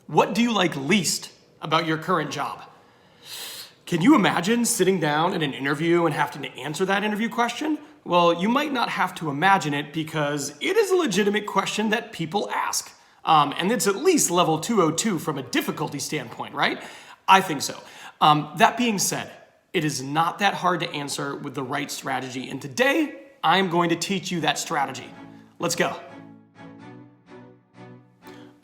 What do you like least about your current job? Can you imagine sitting down in an interview and having to answer that interview question? Well, you might not have to imagine it because it is a legitimate question that people ask. And it's at least level 202 from a difficulty standpoint, right? I think so. That being said, it is not that hard to answer with the right strategy. And today, I'm going to teach you that strategy. Let's go.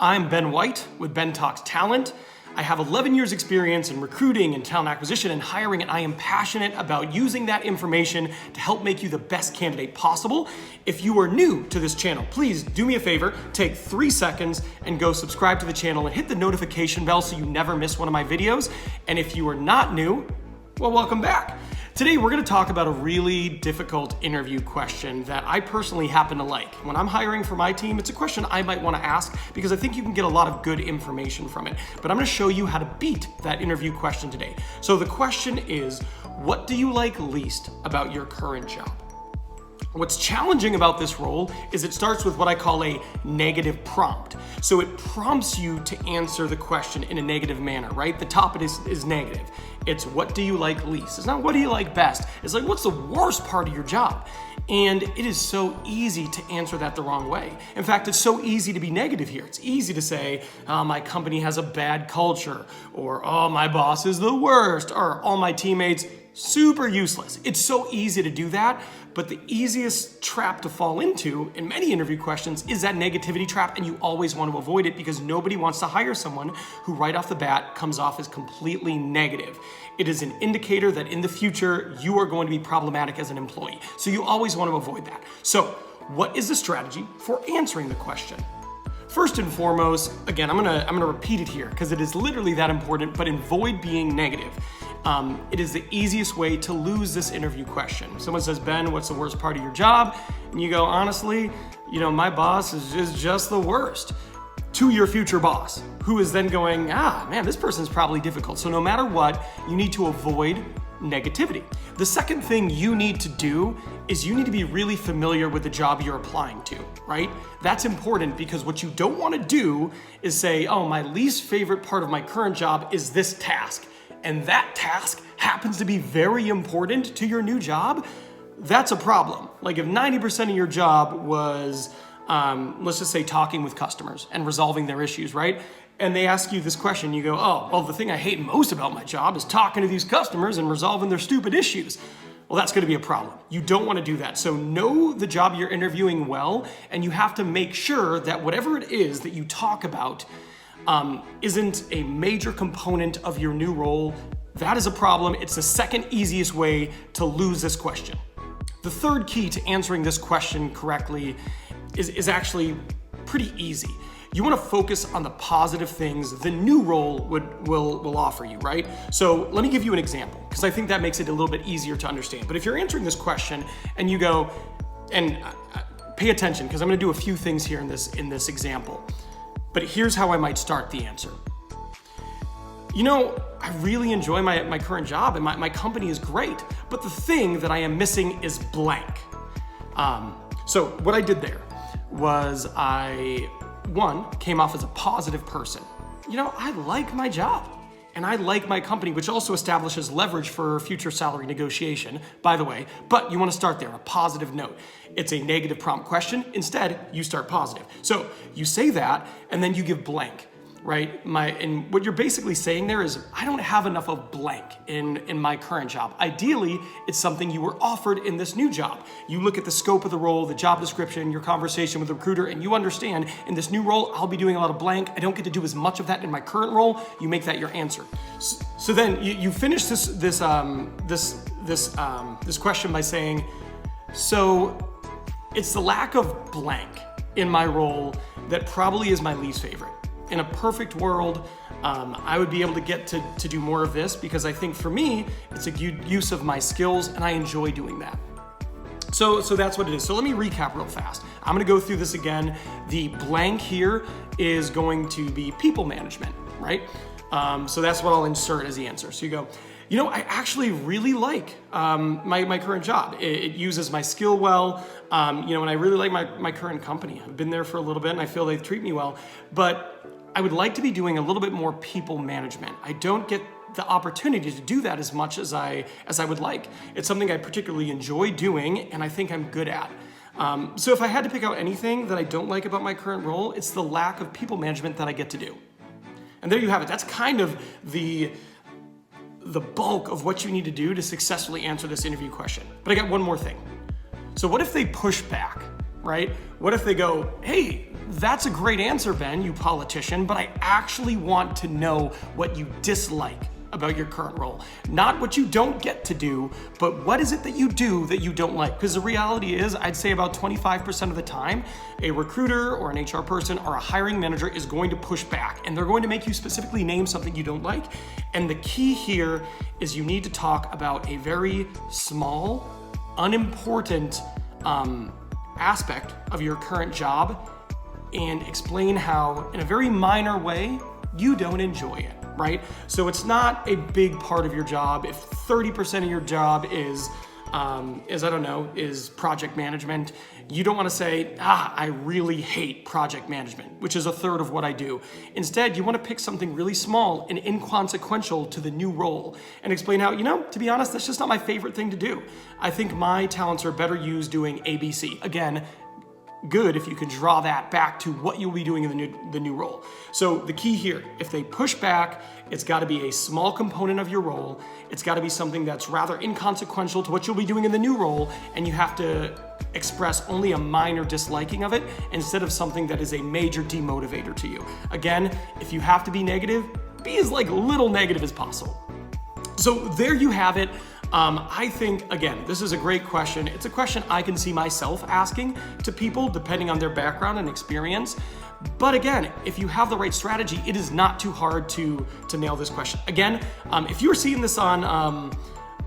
I'm Ben White with Ben Talks Talent. I have 11 years experience in recruiting and talent acquisition and hiring, and I am passionate about using that information to help make you the best candidate possible. If you are new to this channel, please do me a favor, take 3 seconds and go subscribe to the channel and hit the notification bell so you never miss one of my videos. And if you are not new, well, welcome back. Today, we're gonna talk about a really difficult interview question that I personally happen to like. When I'm hiring for my team, it's a question I might wanna ask because I think you can get a lot of good information from it. But I'm gonna show you how to beat that interview question today. So the question is, what do you like least about your current job? What's challenging about this role is it starts with what I call a negative prompt. So it prompts you to answer the question in a negative manner, right? The top is negative. It's what do you like least? It's not what do you like best. It's like what's the worst part of your job? And it is so easy to answer that the wrong way. In fact, it's so easy to be negative here. It's easy to say, oh, my company has a bad culture, or oh, my boss is the worst, or all my teammates super useless. It's so easy to do that, but the easiest trap to fall into in many interview questions is that negativity trap, and you always want to avoid it because nobody wants to hire someone who right off the bat comes off as completely negative. It is an indicator that in the future, you are going to be problematic as an employee. So you always want to avoid that. So what is the strategy for answering the question? First and foremost, again, I'm gonna repeat it here because it is literally that important, but avoid being negative. It is the easiest way to lose this interview question. Someone says, Ben, what's the worst part of your job? And you go, honestly, my boss is just the worst. To your future boss, who is then going, man, this person's probably difficult. So no matter what, you need to avoid negativity. The second thing you need to do is you need to be really familiar with the job you're applying to, right? That's important because what you don't want to do is say, oh, my least favorite part of my current job is this task, and that task happens to be very important to your new job. That's a problem. Like if 90% of your job was, let's just say talking with customers and resolving their issues, right? And they ask you this question, you go, oh, well, the thing I hate most about my job is talking to these customers and resolving their stupid issues. Well, that's gonna be a problem. You don't wanna do that. So know the job you're interviewing well, and you have to make sure that whatever it is that you talk about isn't a major component of your new role. That is a problem. It's the second easiest way to lose this question. The third key to answering this question correctly is actually pretty easy. You want to focus on the positive things the new role will offer you, right? So let me give you an example, because I think that makes it a little bit easier to understand. But if you're answering this question and you go, and pay attention, because I'm going to do a few things here in this example. But here's how I might start the answer. I really enjoy my current job and my company is great, but the thing that I am missing is blank. So what I did there was one, came off as a positive person. I like my job and I like my company, which also establishes leverage for future salary negotiation, by the way, but you want to start there on a positive note. It's a negative prompt question. Instead, you start positive. So you say that and then you give blank, right? And what you're basically saying there is, I don't have enough of blank in my current job. Ideally, it's something you were offered in this new job. You look at the scope of the role, the job description, your conversation with the recruiter, and you understand in this new role, I'll be doing a lot of blank. I don't get to do as much of that in my current role. You make that your answer. So then you finish this question by saying, so it's the lack of blank in my role that probably is my least favorite. In a perfect world, I would be able to get to do more of this because I think for me, it's a good use of my skills and I enjoy doing that. So that's what it is. So let me recap real fast. I'm gonna go through this again. The blank here is going to be people management, right? So that's what I'll insert as the answer. So you go, I actually really like my current job. It uses my skill well, and I really like my current company. I've been there for a little bit and I feel they treat me well, but I would like to be doing a little bit more people management. I don't get the opportunity to do that as much as I would like. It's something I particularly enjoy doing and I think I'm good at. So if I had to pick out anything that I don't like about my current role, it's the lack of people management that I get to do. And there you have it. That's kind of the bulk of what you need to do to successfully answer this interview question. But I got one more thing. So what if they push back, right? What if they go, hey, that's a great answer, Ben, you politician, but I actually want to know what you dislike about your current role. Not what you don't get to do, but what is it that you do that you don't like? Because the reality is, I'd say about 25% of the time, a recruiter or an HR person or a hiring manager is going to push back, and they're going to make you specifically name something you don't like. And the key here is you need to talk about a very small, unimportant aspect of your current job and explain how, in a very minor way, you don't enjoy it, right? So it's not a big part of your job. If 30% of your job is project management, you don't want to say, I really hate project management, which is a third of what I do. Instead, you want to pick something really small and inconsequential to the new role and explain how, to be honest, that's just not my favorite thing to do. I think my talents are better used doing ABC. Again, good if you can draw that back to what you'll be doing in the new role. So the key here, if they push back, it's got to be a small component of your role. It's got to be something that's rather inconsequential to what you'll be doing in the new role, and you have to express only a minor disliking of it instead of something that is a major demotivator to you. Again, if you have to be negative, be as little negative as possible. So there you have it. I think, again, this is a great question. It's a question I can see myself asking to people depending on their background and experience. But again, if you have the right strategy, it is not too hard to nail this question. Again, if you're seeing this on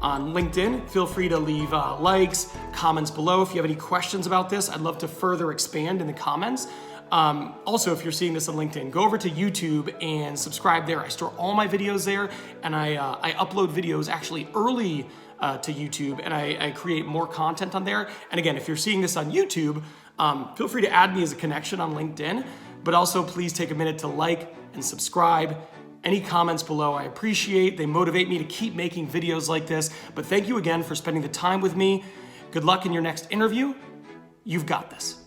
LinkedIn, feel free to leave likes, comments below. If you have any questions about this, I'd love to further expand in the comments. Also, if you're seeing this on LinkedIn, go over to YouTube and subscribe there. I store all my videos there, and I upload videos actually early to YouTube, and I create more content on there. And again, if you're seeing this on YouTube, feel free to add me as a connection on LinkedIn, but also please take a minute to like and subscribe. Any comments below I appreciate. They motivate me to keep making videos like this. But thank you again for spending the time with me. Good luck in your next interview. You've got this.